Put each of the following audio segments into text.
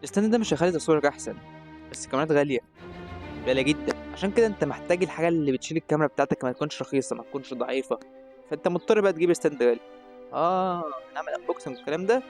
الستاند ده مش هيخلي تصويرك احسن، بس الكاميرات غاليه، غاليه جدا. عشان كده انت محتاج الحاجه اللي بتشيل الكاميرا بتاعتك ما تكونش رخيصه، ما تكونش ضعيفه. فانت مضطر بقى تجيب ستاند غالي. هنعمل انبوكسنج والكلام ده.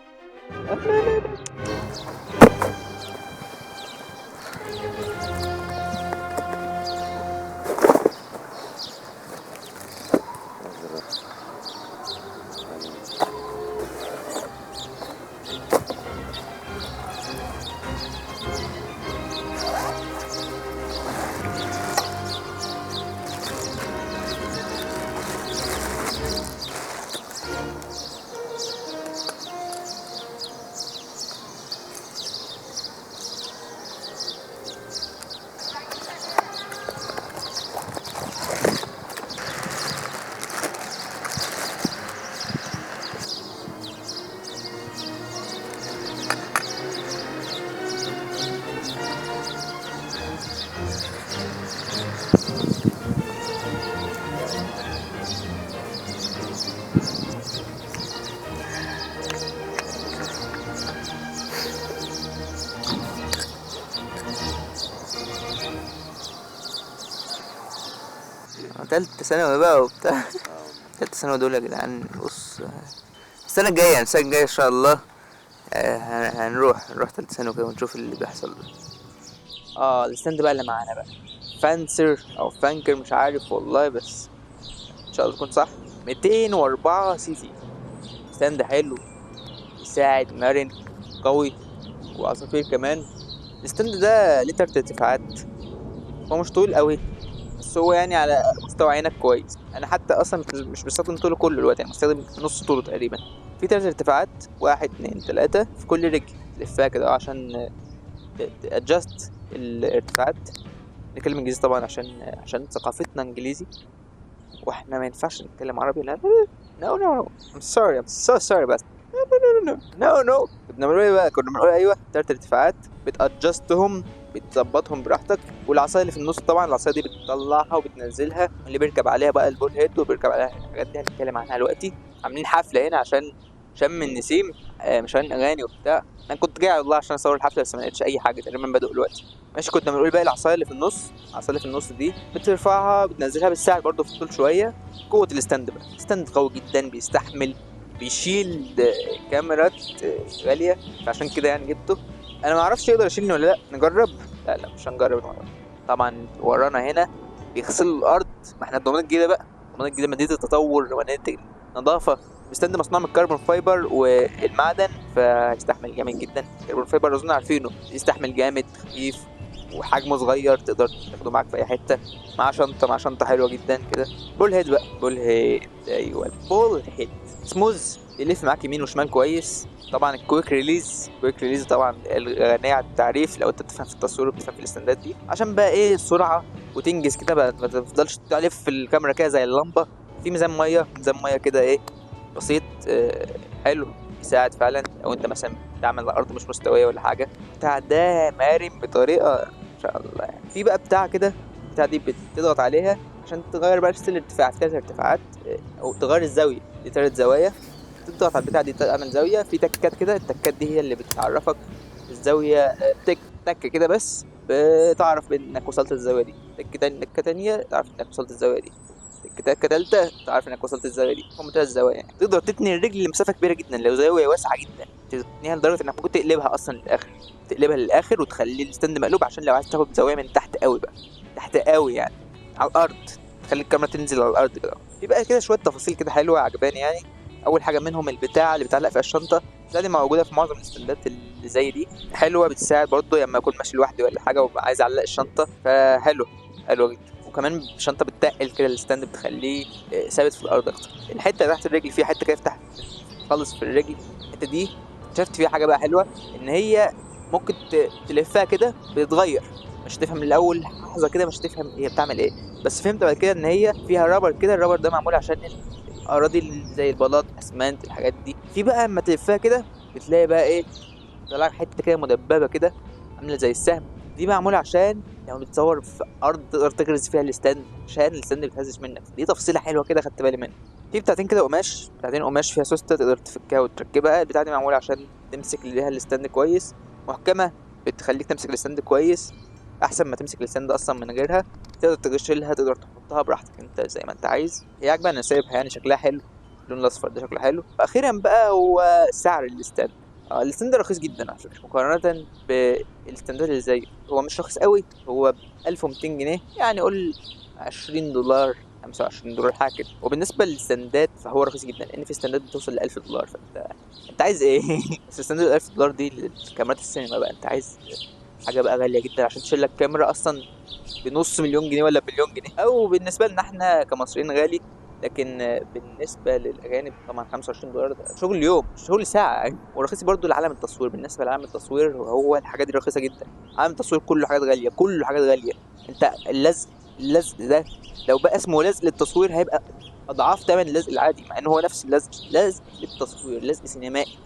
تالتة ثانوي بقى وبتاع. تالتة ثانوي دول يا جدعان، بص، السنة الجاية ان شاء الله. هنروح تالتة ثانوي كده ونشوف اللي بيحصل ده. الستاند بقى اللي معانا بقى فانسر او فانكر، مش عارف والله، بس ان شاء الله تكون صح. 204 سي سي، ستاند حلو، يساعد، مرن، قوي، وعصافير كمان. الستاند ده ليه 3 ارتفاعات. هو مش طويل قوي، بس هو يعني على مستوى عينك كويس. انا حتى اصلا مش بستخدم طوله كله دلوقتي، يعني بستخدم نص طوله تقريبا. في 3 ارتفاعات، 1 2 3 في كل رجل، تلفها كده عشان تادجست الارتفاعات. نتكلم انجليزي طبعا عشان ثقافتنا انجليزي، واحنا ما ينفعش نتكلم عربي. لا نو نو نو I'm sorry I'm so sorry، بس نو كنا بنقول ايه بقى؟ كنا بنقول ايوه 3 ارتفاعات بتادجستهم، بتظبطهم براحتك. والعصايه اللي في النص طبعا، العصايه دي بتطلعها وبتنزلها، اللي بيركب عليها بقى البول هيد، وبيركب عليها الحاجات دي هنتكلم عنها دلوقتي. عاملين حفله هنا عشان شم النسيم، مش عشان اغاني وبتاع. انا كنت جاي والله عشان اصور الحفله، بس ما لقيتش اي حاجه، تقريبا بدأوا دلوقتي. ماشي، كنا بنقول بقى العصايه اللي في النص. العصايه اللي في النص دي بترفعها بتنزلها، بتساعد برضه في الطول شويه. قوه الستاند بقى، الستاند قوي جدا، بيستحمل، بيشيل كاميرات غاليه، فعشان كده يعني جبته. انا ما اعرفش يقدر يشيلني ولا لا، نجرب. لا مش هنجرب المره. طبعا ورانا هنا بيغسلوا الارض. ما احنا الضمانات الجديده بقى، الضمانات الجديده، مدينه التطور، مدينه النظافه. الستاند مصنوع من الكربون فايبر والمعدن، فيستحمل جامد جدا. الكربون فايبر اظن عارفينه، يستحمل جامد، خفيف، وحجمه صغير، تقدر تاخده معاك في اي حته. مع شنطه حلوه جدا كده. بول هيد بقى، بول هيد، ايوه البول هيد. سموز، بيلف معاك يمين وشمال كويس. طبعا الكويك ريليز طبعا الغنية عن التعريف، لو انت بتفهم في التصوير وبتفهم في الاستندات دي، عشان بقى ايه السرعه وتنجز كده بقى، ما تفضلش تلف في الكاميرا كده زي اللمبه. في ميزان ميه كده، ايه، بسيط، حلو، يساعد فعلا لو انت مثلا بتعمل الارض مش مستويه ولا حاجه. بتاع ده مرن بطريقه ان شاء الله يعني. في بقى بتاع كده، بتاع دي بتضغط عليها عشان تغير بقى الارتفاع، في 3 ارتفاعات، او تغير الزاويه ل3 زوايا. تضغط على البتاع دي تعمل زاويه، في تكات كده، التكات دي هي اللي بتعرفك الزاويه. تك تك كده بس بتعرف انك وصلت الزاويه دي. تكه تانية تعرف انك وصلت الزاويه دي. تكه تالتة تعرف انك وصلت الزاويه دي. هم 3 زوايا يعني. تقدر تتني الرجل لمسافه كبيره جدا، لو زاويه واسعه جدا تتنيها لدرجه انك ممكن تقلبها اصلا للاخر، وتخلي الستاند مقلوب، عشان لو عايز تاخد زاويه من تحت قوي بقى، تحت قوي يعني، على الارض، تخلي الكاميرا تنزل على الارض كده. في بقى كده شويه تفاصيل كده حلوه عجباني يعني. اول حاجه منهم البتاع اللي بتعلق في الشنطه. دي موجوده في معظم الاستندات اللي زي دي، حلوه، بتساعد برضه لما اكون ماشي لوحدي ولا حاجه وابقى عايز اعلق الشنطه، فحلو، حلوه جدا. وكمان الشنطه بتتقل كده، الستاند بتخليه ثابت في الارض اكتر. الحته تحت الرجل، فيها حته كده تحت خالص في الرجل، الحته دي شفت فيها حاجه بقى حلوه، ان هي ممكن تلفها كده بتتغير. مش تفهم من الاول لحظه كده، مش تفهم هي بتعمل ايه، بس فهمت بعد كده ان هي فيها رابر كده. الرابر ده معمول عشان الاراضي اللي زي البلاط، اسمنت، الحاجات دي. في بقى اما تلفها كده بتلاقي بقى ايه، طلع لك حته كده مدببه كده، عامله زي السهم. دي معموله عشان لو بتصور في ارض تقدر تغرز فيها الستاند، عشان الستاند بيتهزش منك. دي تفصيله حلوه كده، خدت بالي منها. في بتاعتين كده قماش، بتاعتين قماش فيها سوسته تقدر تفكها وتركبها. البتاعه دي معموله عشان تمسك ليها الستاند كويس، محكمة، بتخليك تمسك الستاند كويس احسن ما تمسك الستاند اصلا من غيرها. تقدر تشيلها، تقدر تحطها براحتك انت زي ما انت عايز. هي عاجبة، انا سايبها يعني شكلها حلو، اللون الاصفر ده شكله حلو. اخيرا بقى هو سعر الستاند. الستاند رخيص جدا على فكرة مقارنة بالستاندات اللي زيه. هو مش رخيص قوي، هو ب 1200 جنيه، يعني قول $20 $25 حاجة كده. وبالنسبة للستاندات فهو رخيص جدا، لأن في ستاندات بتوصل ل $1000. فأنت عايز إيه؟ بس ستاندات $1000 دي لكاميرات السينما بقى، أنت عايز حاجة بقى غالية جدا عشان تشيل لك كاميرا أصلا بنص مليون جنيه ولا بمليون جنيه، أو بالنسبة لنا إحنا كمصريين غالي. لكن بالنسبة للأجانب طبعا $25 ده شغل يوم، شغل ساعة يعني. ورخيص برضو لعالم التصوير. بالنسبة لعالم التصوير هو الحاجات دي رخيصة جدا. عالم التصوير كله حاجات غالية، كله حاجات غالية. أنت اللزق ده لو بقى اسمه لزق للتصوير هيبقى أضعاف تمن اللزق العادي، مع إن هو نفس اللزق، لزق للتصوير، لزق سينمائي.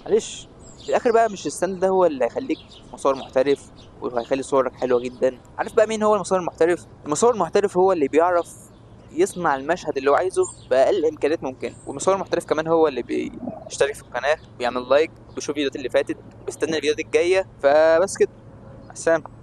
معلش، في الاخر بقى مش الستاند ده هو اللي هيخليك مصور محترف وهيخلي صورك حلوه جدا. عارف بقى مين هو المصور المحترف؟ المصور المحترف هو اللي بيعرف يصنع المشهد اللي هو عايزه باقل امكانيات ممكن. والمصور المحترف كمان هو اللي بيشترك في القناه، بيعمل لايك، وبيشوف الفيديوهات اللي فاتت، وبيستنى الفيديوهات الجايه. فبس كده، مع السلامه.